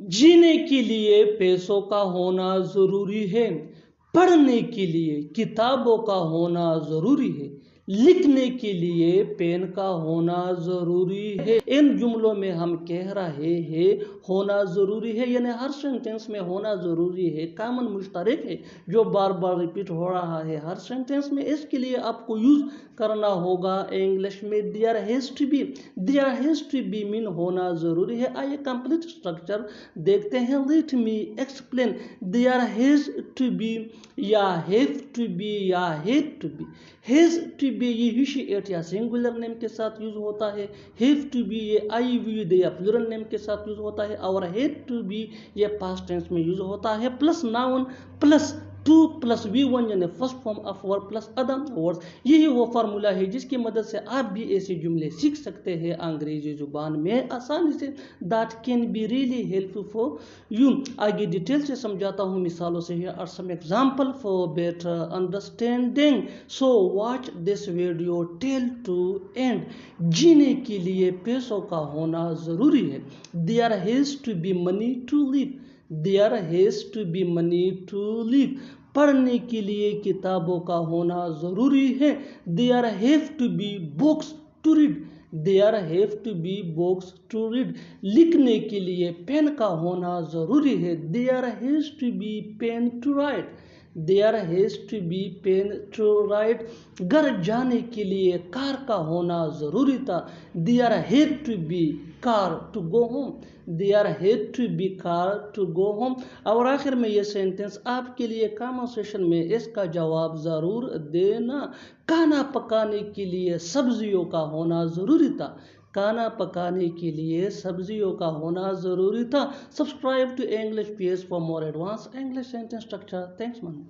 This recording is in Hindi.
जीने के लिए पैसों का होना ज़रूरी है, पढ़ने के लिए किताबों का होना ज़रूरी है, लिखने के लिए पेन का होना ज़रूरी है। इन जुमलों में हम कह रहे हैं होना ज़रूरी है, यानी हर सेंटेंस में होना ज़रूरी है, कॉमन मुश्तरक है जो बार बार रिपीट हो रहा है हर सेंटेंस में। इसके लिए आपको यूज़ करना होगा इंग्लिश में there has to be. There has to be mean होना ज़रूरी है। आइए कंप्लीट स्ट्रक्चर देखते हैं। Let me explain. There has to be या हैव टू बी या had to be. Has to be ये हिशिएट या सिंगुलर नेम के साथ यूज होता है। हैव टू बी ये आई वी दे या प्लूरल नेम के साथ यूज होता है। और हैड टू बी ये पास्ट टेंस में यूज होता है। Plus noun plus to plus V one यानी first form of verb plus other words. यही वो फार्मूला है जिसकी मदद से आप भी ऐसे जुमले सीख सकते हैं अंग्रेजी जुबान में आसानी से। That can be really helpful for you. आगे डिटेल से समझाता हूँ मिसालों से। Here are some example for better understanding, so watch this video till to end. जीने के लिए पैसों का होना ज़रूरी है। There has to be money to live. There has to be money to live. पढ़ने के लिए किताबों का होना ज़रूरी है। There have to be books to read. There have to be books to read. लिखने के लिए पेन का होना ज़रूरी है। There has to be pen to write. There has to be pen to write. घर जाने के लिए कार का होना ज़रूरी था। There had to be car to go home. There had to be car to go home. और आखिर में ये सेंटेंस आपके लिए कमेंट सेशन में इसका जवाब ज़रूर देना। खाना पकाने के लिए सब्जियों का होना ज़रूरी था। खाना पकाने के लिए सब्जियों का होना ज़रूरी था। Subscribe to English PS for more advance English sentence structure. Thanks man.